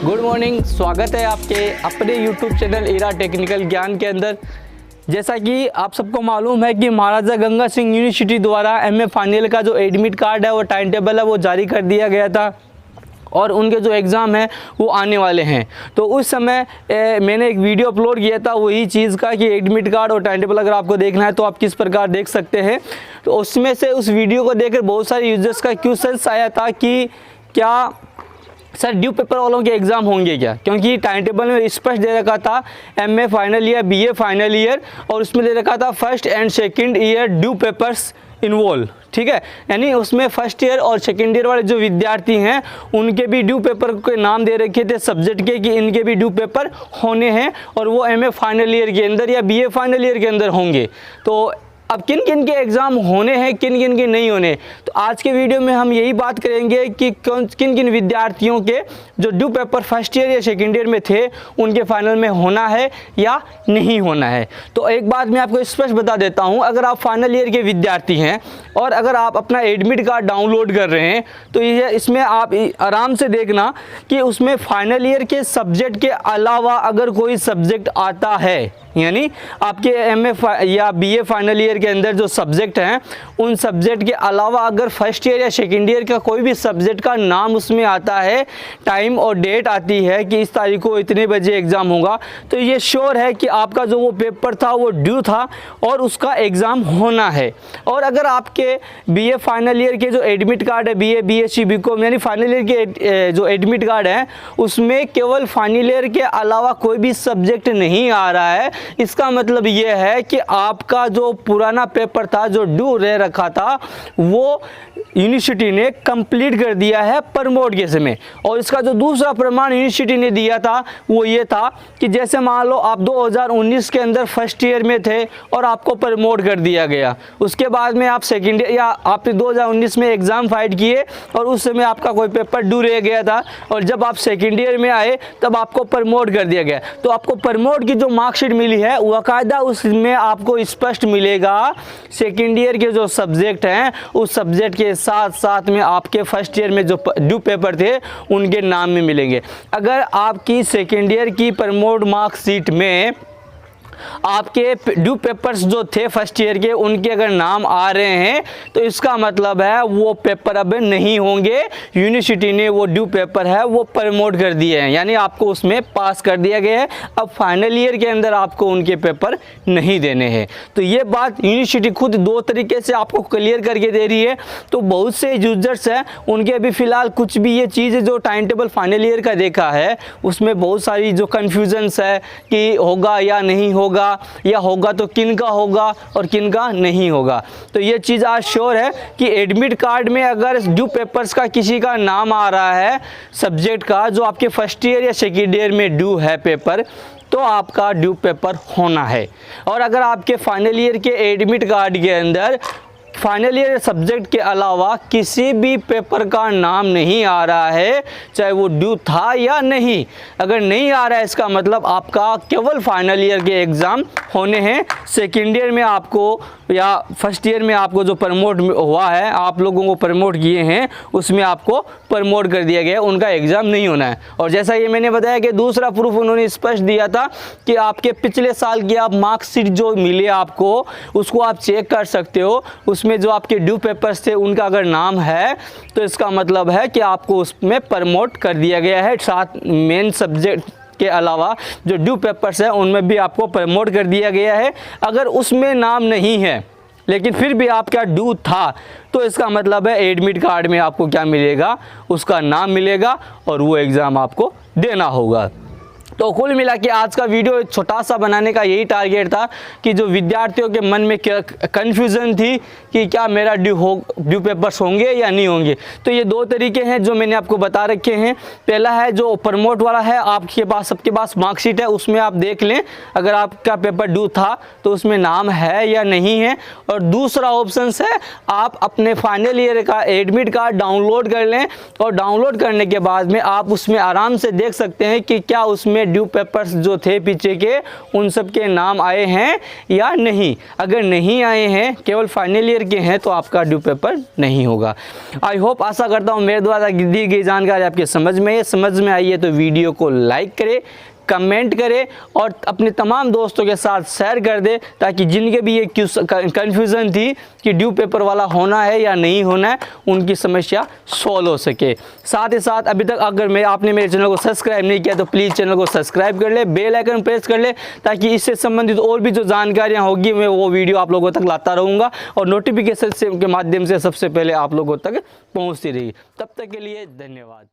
Good morning, स्वागत है आपके अपने यूट्यूब चैनल ईरा टेक्निकल ज्ञान के अंदर। जैसा कि आप सबको मालूम है कि महाराजा गंगा सिंह यूनिवर्सिटी द्वारा एमए फाइनल का जो एडमिट कार्ड है, वो टाइम टेबल है, वो जारी कर दिया गया था और उनके जो एग्ज़ाम हैं वो आने वाले हैं। तो उस समय मैंने एक वीडियो अपलोड किया था वही चीज़ का कि एडमिट कार्ड और टाइम टेबल अगर आपको देखना है तो आप किस प्रकार देख सकते हैं। तो उसमें से उस वीडियो को देखकर बहुत सारे यूजर्स का क्वेश्चन आया था कि क्या सर ड्यू पेपर वालों के एग्ज़ाम होंगे क्या, क्योंकि टाइम टेबल में स्पष्ट दे रखा था MA final year, BA final year और उसमें दे रखा था first and second year due papers involve. ठीक है, यानी उसमें फर्स्ट ईयर और सेकेंड ईयर वाले जो विद्यार्थी हैं उनके भी ड्यू पेपर के नाम दे रखे थे सब्जेक्ट के कि इनके भी ड्यू पेपर होने हैं और वो एमए फाइनल ईयर के अंदर या बीए फाइनल ईयर के अंदर होंगे। तो अब किन किन के एग्ज़ाम होने हैं, किन किन के नहीं होने, तो आज के वीडियो में हम यही बात करेंगे कि किन किन विद्यार्थियों के जो ड्यू पेपर फर्स्ट ईयर या सेकेंड ईयर में थे उनके फाइनल में होना है या नहीं होना है। तो एक बात मैं आपको स्पष्ट बता देता हूं, अगर आप फाइनल ईयर के विद्यार्थी हैं और अगर आप अपना एडमिट कार्ड डाउनलोड कर रहे हैं तो ये इसमें आप आराम से देखना कि उसमें फाइनल ईयर के सब्जेक्ट के अलावा अगर कोई सब्जेक्ट आता है, यानी आपके एमए या बीए फाइनल ईयर के अंदर जो सब्जेक्ट हैं उन सब्जेक्ट के अलावा अगर फर्स्ट ईयर या सेकेंड ईयर का कोई भी सब्जेक्ट का नाम उसमें आता है, टाइम और डेट आती है कि इस तारीख को इतने बजे एग्ज़ाम होगा, तो ये श्योर है कि आपका जो वो पेपर था वो ड्यू था और उसका एग्ज़ाम होना है। और अगर आपके बीए फाइनल ईयर के जो एडमिट कार्ड है, बीए बीएससी बीकॉम यानी फाइनल ईयर के जो एडमिट कार्ड है उसमें केवल फाइनल यूनिट के अलावा कोई भी सब्जेक्ट नहीं आ रहा है, इसका मतलब ये है कि आपका जो पुराना पेपर था जो ड्यू रह रखा था वो यूनिवर्सिटी ने कंप्लीट कर दिया है प्रमोट के समय। और इसका जो दूसरा प्रमाण यूनिवर्सिटी ने दिया था वो ये था कि जैसे मान लो आप 2019 के अंदर फर्स्ट ईयर में थे और आपको प्रमोट कर दिया गया, उसके बाद में आप सेकेंड ईयर या आपने 2019 में एग्ज़ाम फाइट किए और उस समय आपका कोई पेपर ड्यू रह गया था और जब आप सेकेंड ईयर में आए तब आपको प्रमोट कर दिया गया, तो आपको प्रमोट की जो मार्कशीट मिली है बाकायदा उसमें आपको स्पष्ट मिलेगा सेकेंड ईयर के जो सब्जेक्ट हैं उस सब्जेक्ट के साथ साथ में आपके फर्स्ट ईयर में जो ड्यू पेपर थे उनके नाम में मिलेंगे। अगर आपकी सेकेंड ईयर की प्रमोट मार्कशीट में आपके ड्यू पेपर्स जो थे फर्स्ट ईयर के उनके अगर नाम आ रहे हैं तो इसका मतलब है वो पेपर अब नहीं होंगे, यूनिवर्सिटी ने वो ड्यू पेपर है वो प्रमोट कर दिए हैं, यानी आपको उसमें पास कर दिया गया है। अब फाइनल ईयर के अंदर आपको उनके पेपर नहीं देने हैं। तो ये बात यूनिवर्सिटी खुद दो तरीके से आपको क्लियर करके दे रही है। तो बहुत से यूजर्स हैं उनके अभी फ़िलहाल कुछ भी ये चीज़ जो टाइम टेबल फाइनल ईयर का देखा है उसमें बहुत सारी जो कन्फ्यूजन्स है कि होगा या नहीं होगा या होगा तो किन का होगा और किन का नहीं होगा। तो ये चीज़ आज श्योर है कि एडमिट कार्ड में अगर ड्यू पेपर्स का किसी का नाम आ रहा है सब्जेक्ट का जो आपके फर्स्ट ईयर या सेकेंड ईयर में ड्यू है पेपर, तो आपका ड्यू पेपर होना है। और अगर आपके फाइनल ईयर के एडमिट कार्ड के अंदर फाइनल ईयर सब्जेक्ट के अलावा किसी भी पेपर का नाम नहीं आ रहा है, चाहे वो ड्यू था या नहीं, अगर नहीं आ रहा है इसका मतलब आपका केवल फाइनल ईयर के एग्ज़ाम होने हैं। सेकेंड ईयर में आपको या फर्स्ट ईयर में आपको जो प्रमोट हुआ है, आप लोगों को प्रमोट किए हैं उसमें आपको प्रमोट कर दिया गया है, उनका एग्ज़ाम नहीं होना है। और जैसा ये मैंने बताया कि दूसरा प्रूफ उन्होंने स्पष्ट दिया था कि आपके पिछले साल की आप मार्कशीट जो मिले आपको उसको आप चेक कर सकते हो, उसमें जो आपके ड्यू पेपर्स थे उनका अगर नाम है तो इसका मतलब है कि आपको उसमें प्रमोट कर दिया गया है। साथ मेन सब्जेक्ट के अलावा जो ड्यू पेपर्स हैं उनमें भी आपको प्रमोट कर दिया गया है। अगर उसमें नाम नहीं है लेकिन फिर भी आपका ड्यू था तो इसका मतलब है एडमिट कार्ड में आपको क्या मिलेगा, उसका नाम मिलेगा और वो एग्ज़ाम आपको देना होगा। तो कुल मिला के आज का वीडियो छोटा सा बनाने का यही टारगेट था कि जो विद्यार्थियों के मन में कन्फ्यूज़न थी कि क्या मेरा ड्यू पेपर्स होंगे या नहीं होंगे। तो ये दो तरीके हैं जो मैंने आपको बता रखे हैं। पहला है जो प्रमोट वाला है, आपके पास सबके पास मार्कशीट है उसमें आप देख लें अगर आपका पेपर ड्यू था तो उसमें नाम है या नहीं है। और दूसरा ऑप्शन है आप अपने फाइनल ईयर का एडमिट कार्ड डाउनलोड कर लें और डाउनलोड करने के बाद में आप उसमें आराम से देख सकते हैं कि क्या उसमें ड्यू पेपर्स जो थे पीछे के उन सब के नाम आए हैं या नहीं। अगर नहीं आए हैं, केवल फाइनल ईयर के हैं, तो आपका ड्यू पेपर नहीं होगा। आई होप, आशा करता हूँ मेरे द्वारा दी गई जानकारी आपके समझ में आई है तो वीडियो को लाइक करें, कमेंट करें और अपने तमाम दोस्तों के साथ शेयर कर दे, ताकि जिनके भी ये कन्फ्यूज़न थी कि ड्यू पेपर वाला होना है या नहीं होना है, उनकी समस्या सॉल्व हो सके। साथ ही साथ अभी तक अगर आपने मेरे चैनल को सब्सक्राइब नहीं किया तो प्लीज़ चैनल को सब्सक्राइब कर ले, बेल आइकन प्रेस कर ले, ताकि इससे संबंधित और भी जो जानकारियाँ होगी मैं वो वीडियो आप लोगों तक लाता रहूँगा और नोटिफिकेशन के माध्यम से सबसे पहले आप लोगों तक पहुँचती रहेगी। तब तक के लिए धन्यवाद।